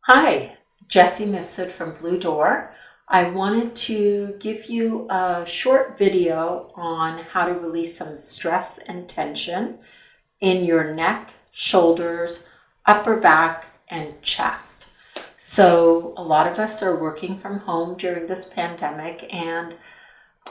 Hi, Jessie Mifsud from Blue Door. I wanted to give you a short video on how to release some stress and tension in your neck, shoulders, upper back, and chest. So, a lot of us are working from home during this pandemic, and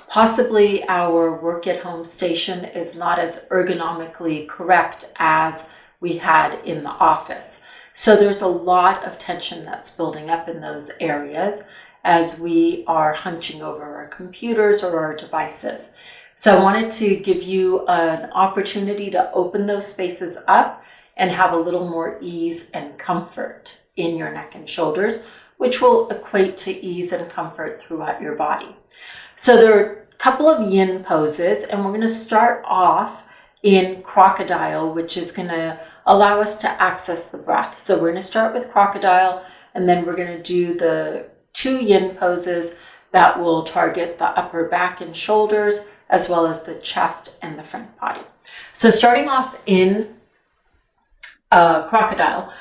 possibly our work at home station is not as ergonomically correct as we had in the office. So there's a lot of tension that's building up in those areas as we are hunching over our computers or our devices. So I wanted to give you an opportunity to open those spaces up and have a little more ease and comfort in your neck and shoulders, which will equate to ease and comfort throughout your body. So there are a couple of yin poses, and we're going to start off in crocodile, which is going to allow us to access the breath. So we're going to start with crocodile, and then we're going to do the two yin poses that will target the upper back and shoulders, as well as the chest and the front body. So starting off in crocodile.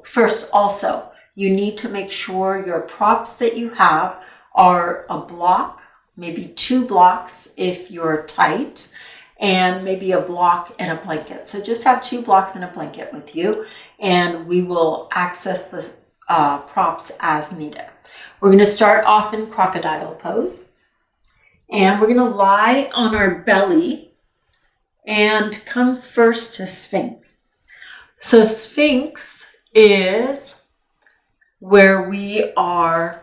First also, you need to make sure your props that you have are a block, maybe 2 blocks if you're tight, and maybe a block and a blanket. So just have 2 blocks and a blanket with you, and we will access the props as needed. We're going to start off in crocodile pose, and we're going to lie on our belly and come first to Sphinx. So Sphinx is where we are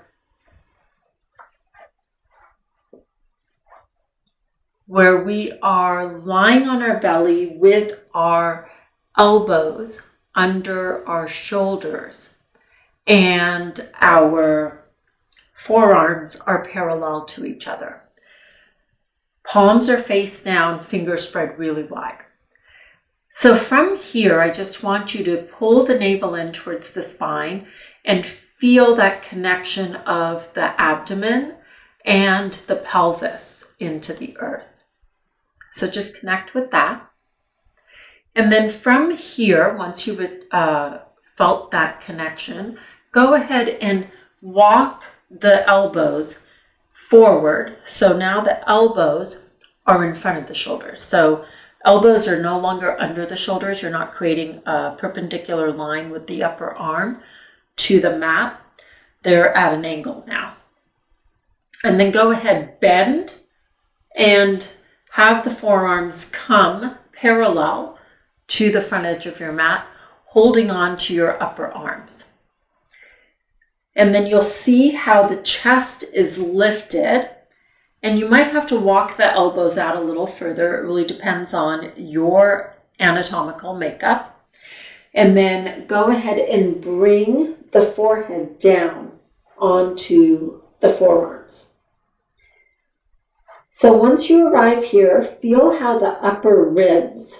lying on our belly with our elbows under our shoulders, and our forearms are parallel to each other. Palms are face down, fingers spread really wide. So from here, I just want you to pull the navel in towards the spine and feel that connection of the abdomen and the pelvis into the earth. So just connect with that. And then from here, once you've felt that connection, go ahead and walk the elbows forward. So now the elbows are in front of the shoulders. So elbows are no longer under the shoulders. You're not creating a perpendicular line with the upper arm to the mat. They're at an angle now. And then go ahead, bend, and have the forearms come parallel to the front edge of your mat, holding on to your upper arms. And then you'll see how the chest is lifted, and you might have to walk the elbows out a little further. It really depends on your anatomical makeup. And then go ahead and bring the forehead down onto the forearms. So once you arrive here, feel how the upper ribs,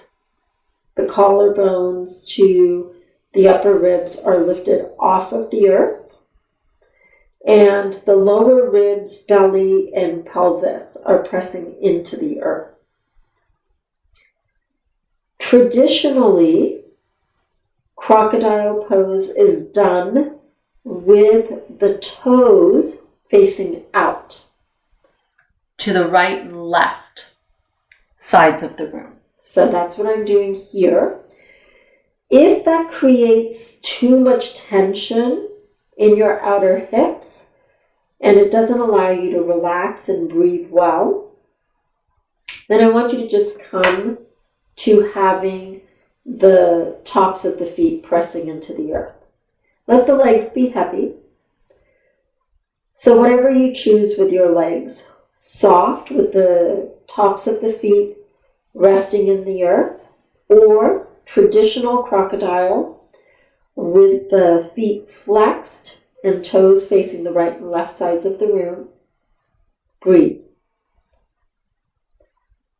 the collarbones to the upper ribs, are lifted off of the earth, and the lower ribs, belly, and pelvis are pressing into the earth. Traditionally, crocodile pose is done with the toes facing out to the right and left sides of the room. So that's what I'm doing here. If that creates too much tension in your outer hips and it doesn't allow you to relax and breathe well, then I want you to just come to having the tops of the feet pressing into the earth. Let the legs be heavy. So whatever you choose with your legs, soft with the tops of the feet resting in the earth, or traditional crocodile with the feet flexed and toes facing the right and left sides of the room. Breathe.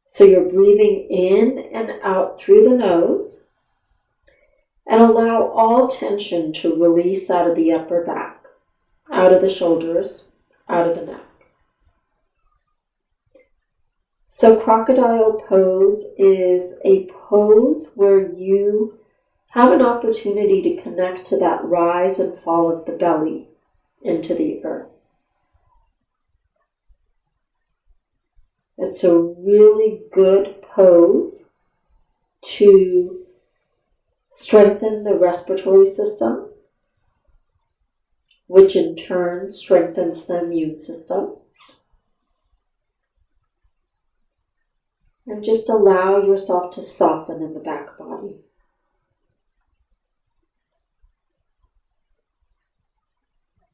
So you're breathing in and out through the nose, and allow all tension to release out of the upper back, out of the shoulders, out of the neck. So crocodile pose is a pose where you have an opportunity to connect to that rise and fall of the belly into the earth. It's a really good pose to strengthen the respiratory system, which in turn strengthens the immune system. And just allow yourself to soften in the back body.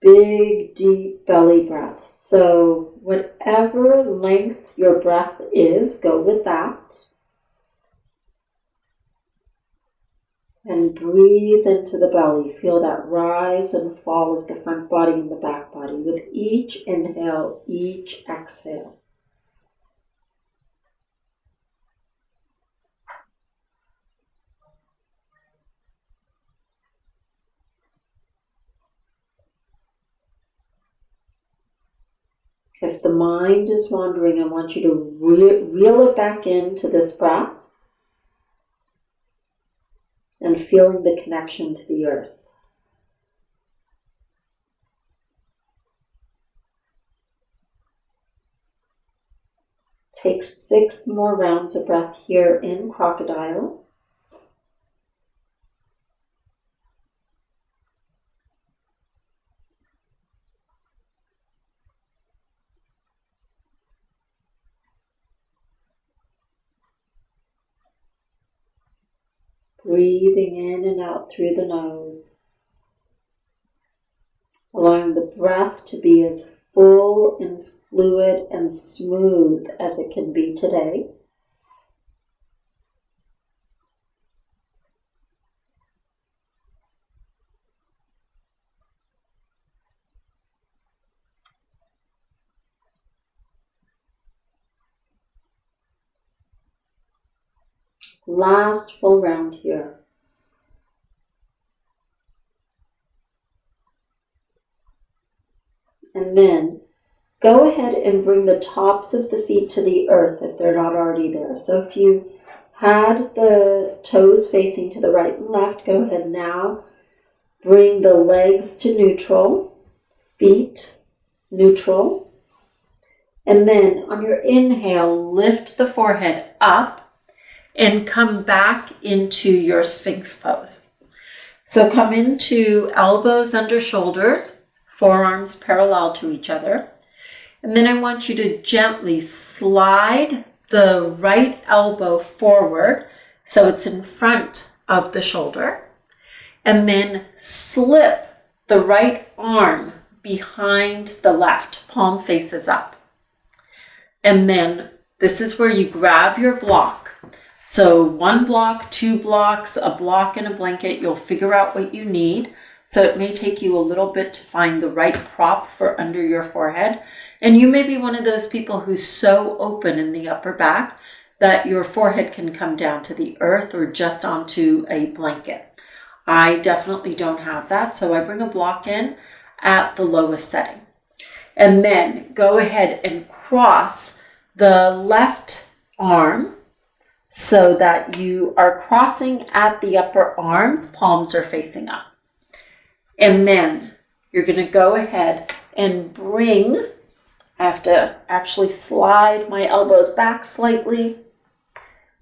Big, deep belly breath. So whatever length your breath is, go with that. And breathe into the belly. Feel that rise and fall of the front body and the back body with each inhale, each exhale. If the mind is wandering, I want you to reel it back into this breath and feeling the connection to the earth. Take 6 more rounds of breath here in crocodile. Breathing in and out through the nose. Allowing the breath to be as full and fluid and smooth as it can be today. Last full round here. And then go ahead and bring the tops of the feet to the earth if they're not already there. So if you had the toes facing to the right and left, go ahead now. Bring the legs to neutral, feet neutral. And then on your inhale, lift the forehead up and come back into your Sphinx pose. So come into elbows under shoulders, forearms parallel to each other. And then I want you to gently slide the right elbow forward so it's in front of the shoulder. And then slip the right arm behind the left, palm faces up. And then this is where you grab your block. So 1 block, 2 blocks, a block and a blanket, you'll figure out what you need. So it may take you a little bit to find the right prop for under your forehead. And you may be one of those people who's so open in the upper back that your forehead can come down to the earth or just onto a blanket. I definitely don't have that, so I bring a block in at the lowest setting. And then go ahead and cross the left arm so that you are crossing at the upper arms, palms are facing up. And then you're going to go ahead and bring, I have to actually slide my elbows back slightly,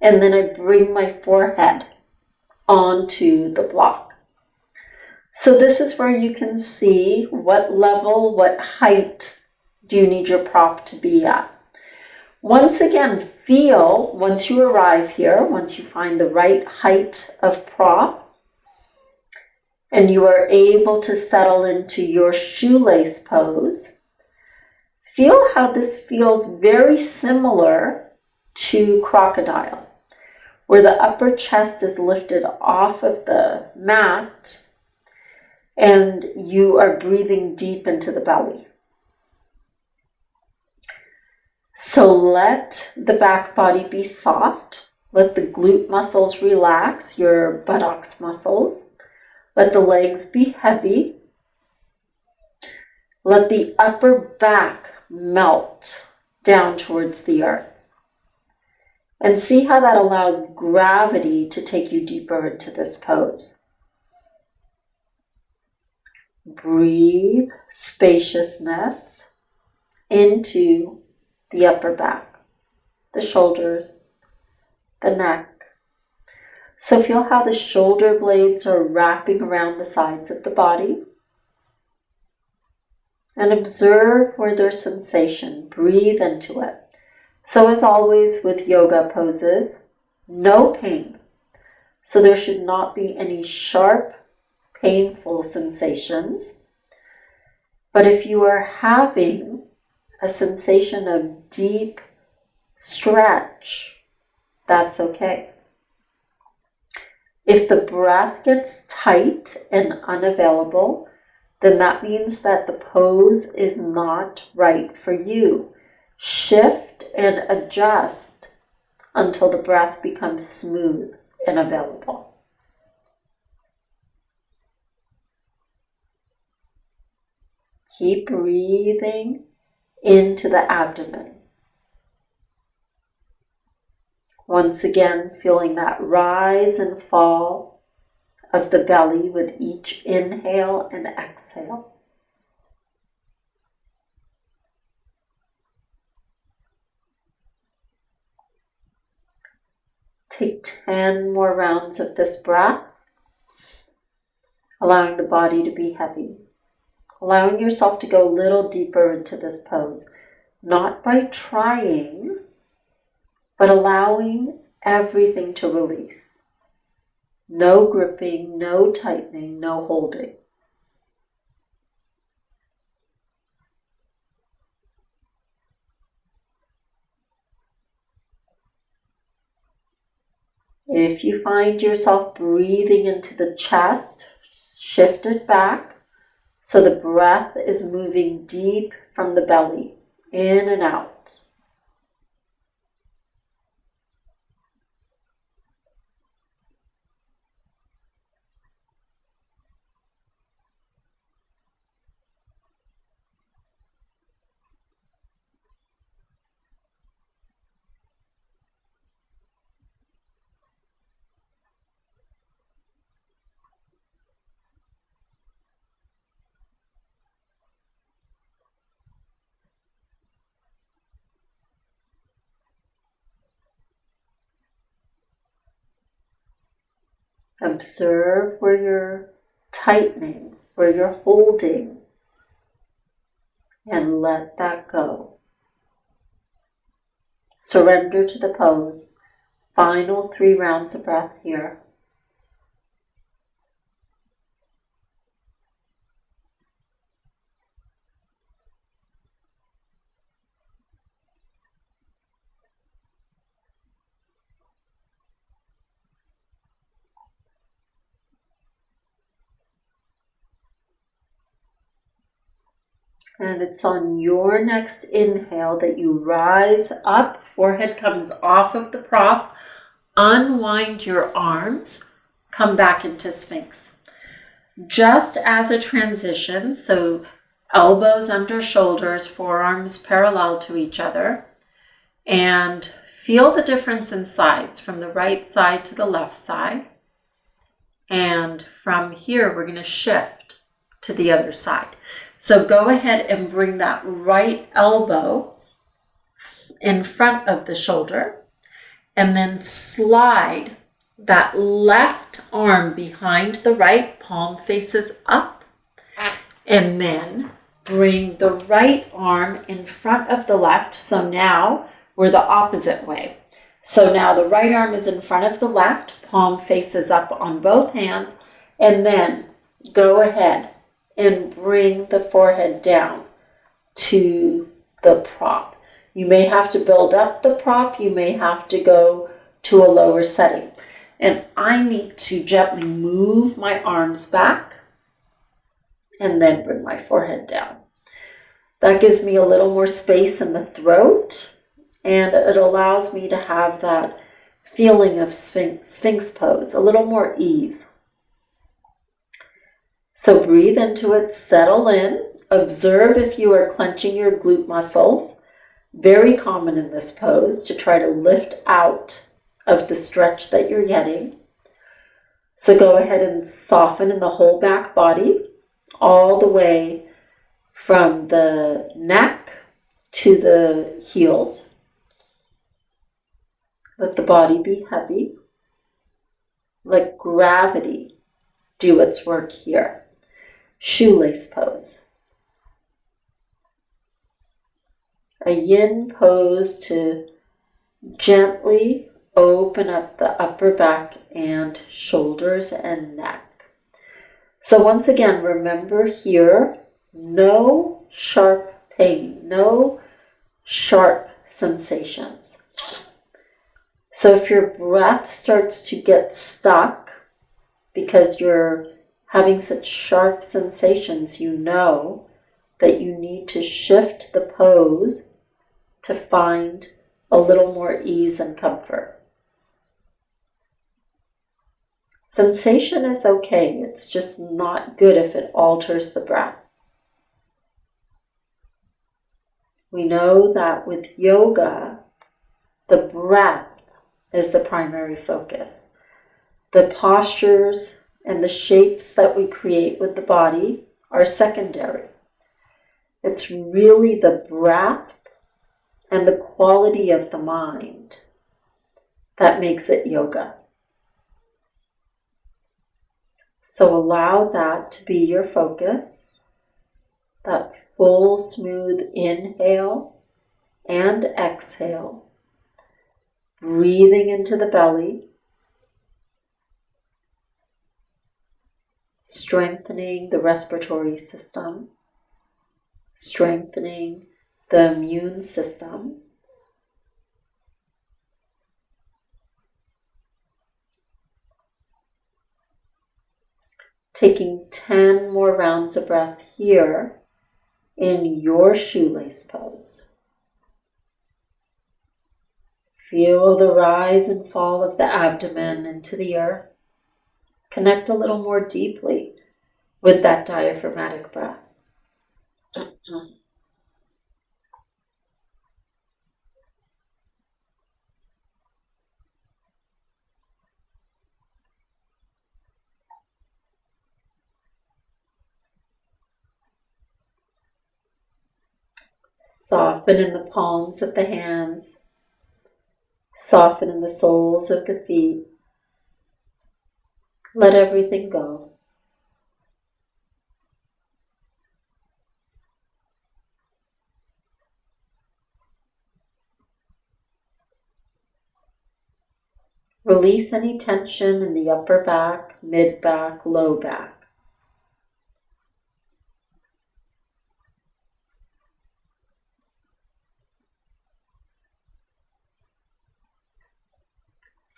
and then I bring my forehead onto the block. So this is where you can see what level, what height do you need your prop to be at. Once again, feel, once you arrive here, once you find the right height of prop, and you are able to settle into your shoelace pose, feel how this feels very similar to crocodile, where the upper chest is lifted off of the mat and you are breathing deep into the belly. So let the back body be soft. Let the glute muscles relax, your buttocks muscles. Let the legs be heavy. Let the upper back melt down towards the earth. And see how that allows gravity to take you deeper into this pose. Breathe spaciousness into the upper back, the shoulders, the neck. So feel how the shoulder blades are wrapping around the sides of the body. And observe where there's sensation. Breathe into it. So as always with yoga poses, no pain. So there should not be any sharp, painful sensations. But if you are having a sensation of deep stretch, that's okay. If the breath gets tight and unavailable, then that means that the pose is not right for you. Shift and adjust until the breath becomes smooth and available. Keep breathing into the abdomen. Once again, feeling that rise and fall of the belly with each inhale and exhale. Take 10 more rounds of this breath, allowing the body to be heavy. Allowing yourself to go a little deeper into this pose, not by trying, but allowing everything to release. No gripping, no tightening, no holding. If you find yourself breathing into the chest, shift it back so the breath is moving deep from the belly, in and out. Observe where you're tightening, where you're holding, and let that go. Surrender to the pose. Final 3 rounds of breath here. And it's on your next inhale that you rise up, forehead comes off of the prop, unwind your arms, come back into Sphinx. Just as a transition, so elbows under shoulders, forearms parallel to each other, and feel the difference in sides from the right side to the left side. And from here, we're going to shift to the other side. So go ahead and bring that right elbow in front of the shoulder and then slide that left arm behind the right, palm faces up, and then bring the right arm in front of the left. So now we're the opposite way. So now the right arm is in front of the left, palm faces up on both hands, and then go ahead and bring the forehead down to the prop. You may have to build up the prop, you may have to go to a lower setting. And I need to gently move my arms back and then bring my forehead down. That gives me a little more space in the throat, and it allows me to have that feeling of Sphinx pose, a little more ease. So breathe into it, settle in, observe if you are clenching your glute muscles, Very common in this pose to try to lift out of the stretch that you're getting. So go ahead and soften in the whole back body, all the way from the neck to the heels. Let the body be heavy. Let gravity do its work here. Shoelace pose. A yin pose to gently open up the upper back and shoulders and neck. So once again, remember here, no sharp pain, no sharp sensations. So if your breath starts to get stuck because you're having such sharp sensations, you know that you need to shift the pose to find a little more ease and comfort. Sensation is okay, it's just not good if it alters the breath. We know that with yoga, the breath is the primary focus. The postures and the shapes that we create with the body are secondary. It's really the breath and the quality of the mind that makes it yoga. So allow that to be your focus, that full smooth inhale and exhale, breathing into the belly, strengthening the respiratory system, strengthening the immune system. Taking 10 more rounds of breath here in your shoelace pose. Feel the rise and fall of the abdomen into the earth. Connect a little more deeply with that diaphragmatic breath. Soften in the palms of the hands. Soften in the soles of the feet. Let everything go. Release any tension in the upper back, mid back, low back.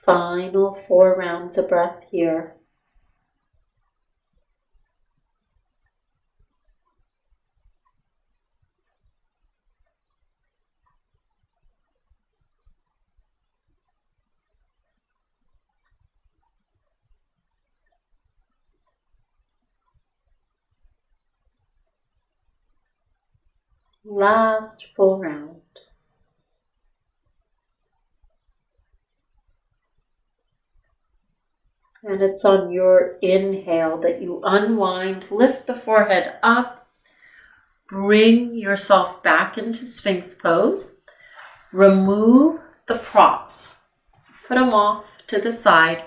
Final 4 rounds of breath here. Last full round. And it's on your inhale that you unwind, lift the forehead up, bring yourself back into Sphinx pose, remove the props, put them off to the side,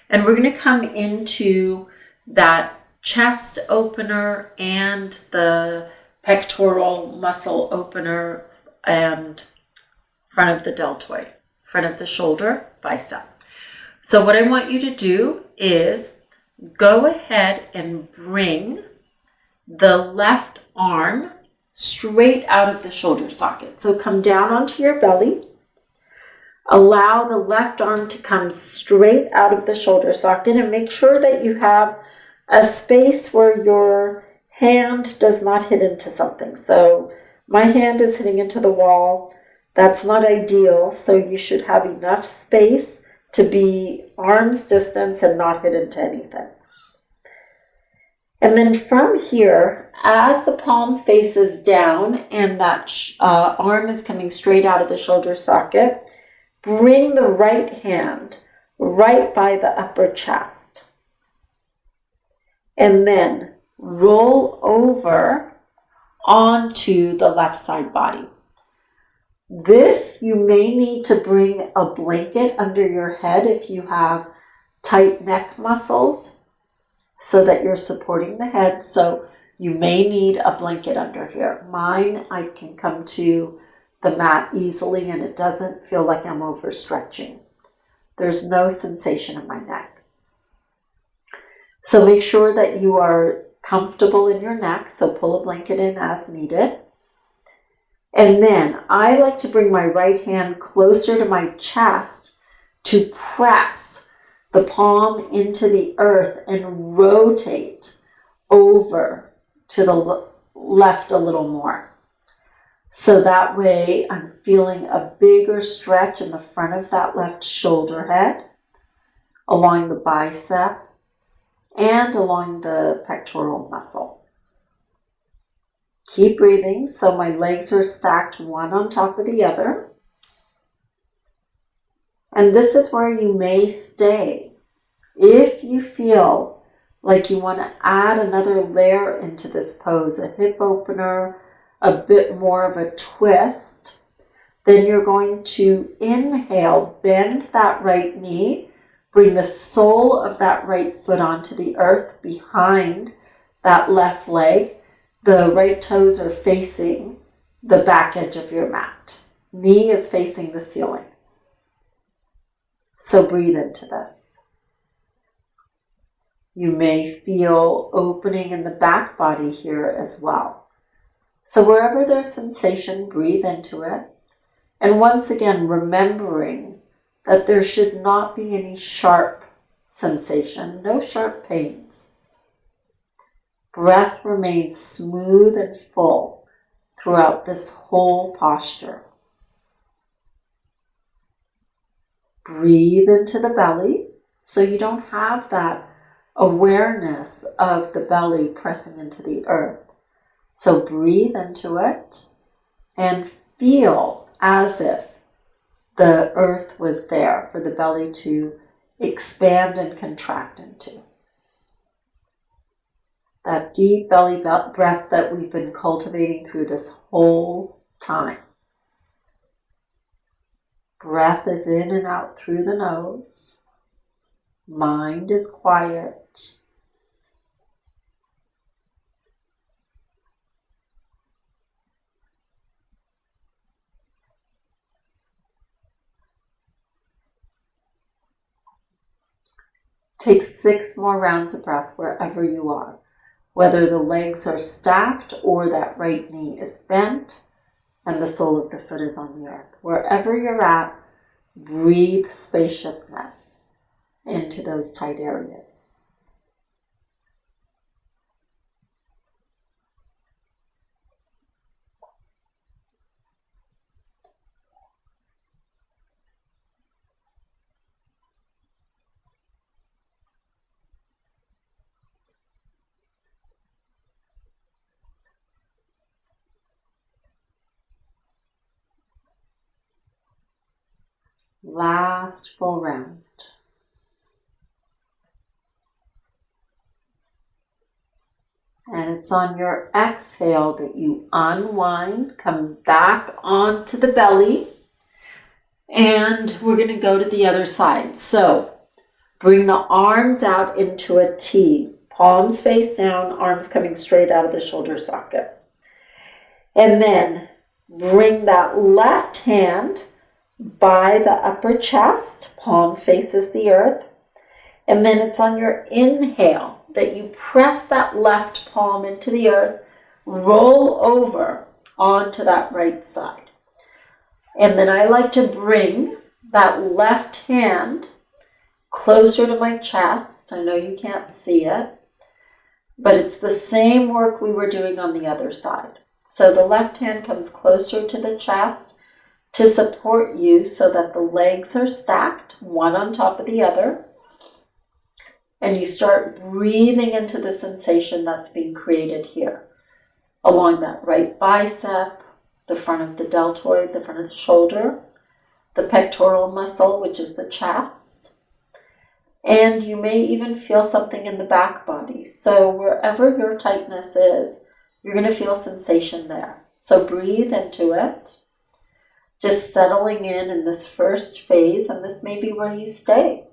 and we're going to come into that chest opener and the pectoral muscle opener and front of the deltoid, front of the shoulder, bicep. So what I want you to do is go ahead and bring the left arm straight out of the shoulder socket. So come down onto your belly. Allow the left arm to come straight out of the shoulder socket and make sure that you have a space where your hand does not hit into something. So my hand is hitting into the wall. That's not ideal, so you should have enough space to be arm's distance and not hit into anything. And then from here, as the palm faces down and that arm is coming straight out of the shoulder socket, bring the right hand right by the upper chest. And then roll over onto the left side body. This, you may need to bring a blanket under your head if you have tight neck muscles so that you're supporting the head. So you may need a blanket under here. Mine, I can come to the mat easily and it doesn't feel like I'm overstretching. There's no sensation in my neck. So make sure that you are comfortable in your neck. So pull a blanket in as needed. And then I like to bring my right hand closer to my chest to press the palm into the earth and rotate over to the left a little more. So that way I'm feeling a bigger stretch in the front of that left shoulder head, along the bicep, and along the pectoral muscle. Keep breathing. So my legs are stacked one on top of the other. And this is where you may stay. If you feel like you want to add another layer into this pose, a hip opener, a bit more of a twist, then you're going to inhale, bend that right knee, bring the sole of that right foot onto the earth behind that left leg. The right toes are facing the back edge of your mat. Knee is facing the ceiling. So breathe into this. You may feel opening in the back body here as well. So wherever there's sensation, breathe into it. And once again, remembering that there should not be any sharp sensation, no sharp pains. Breath remains smooth and full throughout this whole posture. Breathe into the belly so you don't have that awareness of the belly pressing into the earth. So breathe into it and feel as if the earth was there for the belly to expand and contract into. That deep belly breath that we've been cultivating through this whole time. Breath is in and out through the nose. Mind is quiet. Take 6 more rounds of breath wherever you are, whether the legs are stacked or that right knee is bent and the sole of the foot is on the earth. Wherever you're at, breathe spaciousness into those tight areas. Last full round. And it's on your exhale that you unwind, come back onto the belly, and we're going to go to the other side. So bring the arms out into a T, palms face down, arms coming straight out of the shoulder socket. And then bring that left hand by the upper chest, palm faces the earth, and then it's on your inhale that you press that left palm into the earth, roll over onto that right side. And then I like to bring that left hand closer to my chest. I know you can't see it, but it's the same work we were doing on the other side. So the left hand comes closer to the chest to support you so that the legs are stacked, one on top of the other. And you start breathing into the sensation that's being created here, along that right bicep, the front of the deltoid, the front of the shoulder, the pectoral muscle, which is the chest, and you may even feel something in the back body. So wherever your tightness is, you're going to feel sensation there. So breathe into it, just settling in this first phase, and this may be where you stay.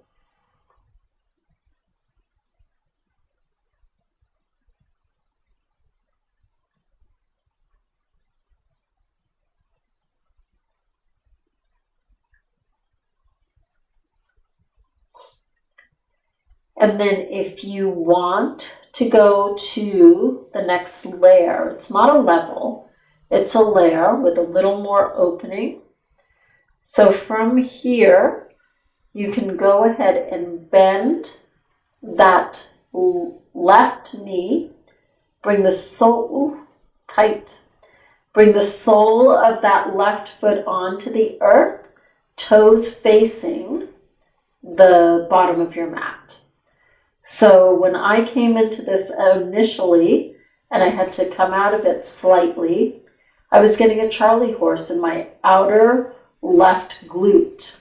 And then if you want to go to the next layer, it's not a level, it's a layer with a little more opening. So from here, you can go ahead and bend that left knee, bring the sole tight, bring the sole of that left foot onto the earth, toes facing the bottom of your mat. So when I came into this initially, and I had to come out of it slightly, I was getting a Charlie horse in my outer left glute.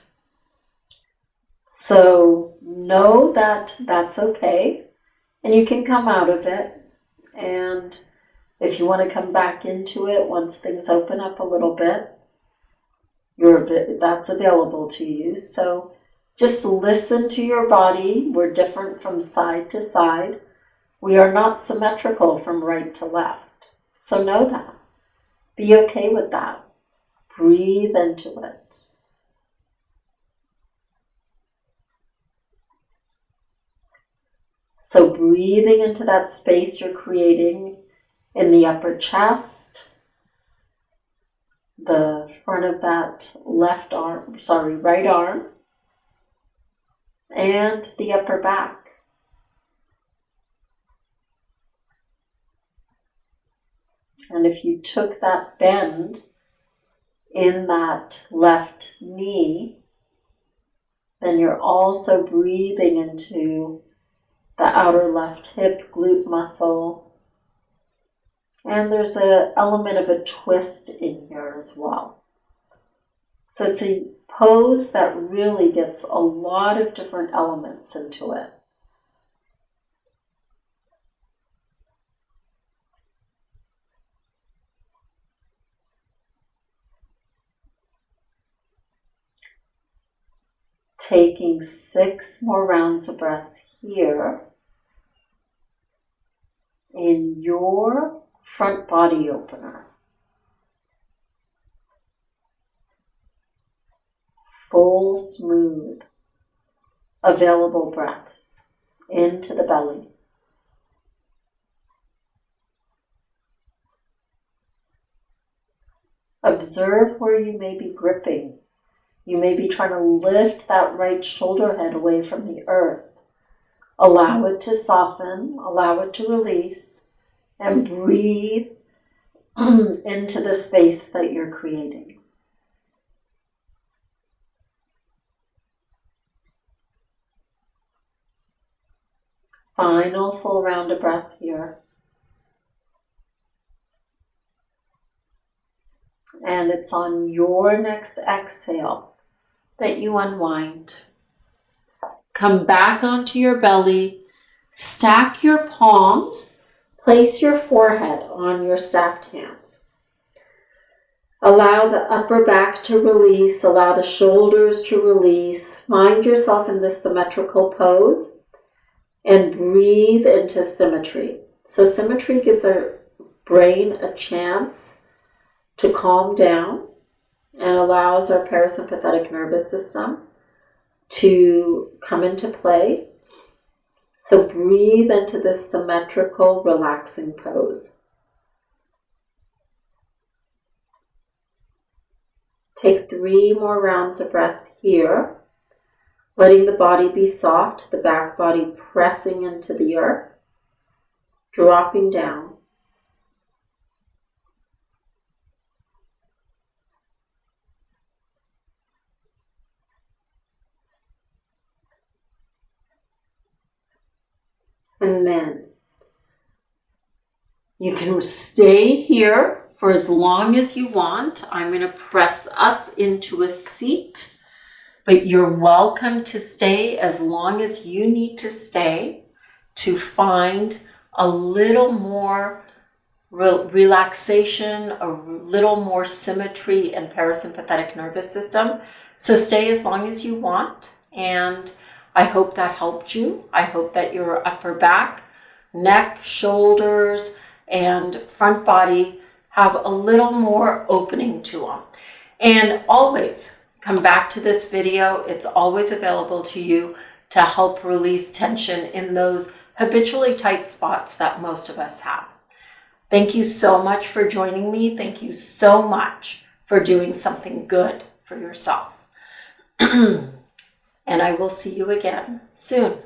So know that that's okay, and you can come out of it. And if you want to come back into it once things open up a little bit, that's available to you. So just listen to your body. We're different from side to side. We are not symmetrical from right to left. So know that. Be okay with that. Breathe into it. So breathing into that space you're creating in the upper chest, the front of that right arm, and the upper back. And if you took that bend in that left knee, then you're also breathing into the outer left hip glute muscle. And there's an element of a twist in here as well. So it's a pose that really gets a lot of different elements into it. Taking 6 more rounds of breath here in your front body opener. Full, smooth, available breaths into the belly. Observe where you may be gripping. You may be trying to lift that right shoulder head away from the earth. Allow it to soften, allow it to release, and breathe into the space that you're creating. Final full round of breath here. And it's on your next exhale that you unwind. Come back onto your belly, stack your palms, place your forehead on your stacked hands. Allow the upper back to release, allow the shoulders to release. Find yourself in this symmetrical pose and breathe into symmetry. So symmetry gives our brain a chance to calm down and allows our parasympathetic nervous system to come into play. So breathe into this symmetrical, relaxing pose. Take 3 more rounds of breath here, letting the body be soft, the back body pressing into the earth, dropping down. And then you can stay here for as long as you want. I'm going to press up into a seat, but you're welcome to stay as long as you need to stay to find a little more relaxation, a little more symmetry and parasympathetic nervous system. So stay as long as you want. And I hope that helped you. I hope that your upper back, neck, shoulders, and front body have a little more opening to them. And always come back to this video. It's always available to you to help release tension in those habitually tight spots that most of us have. Thank you so much for joining me. Thank you so much for doing something good for yourself. And I will see you again soon.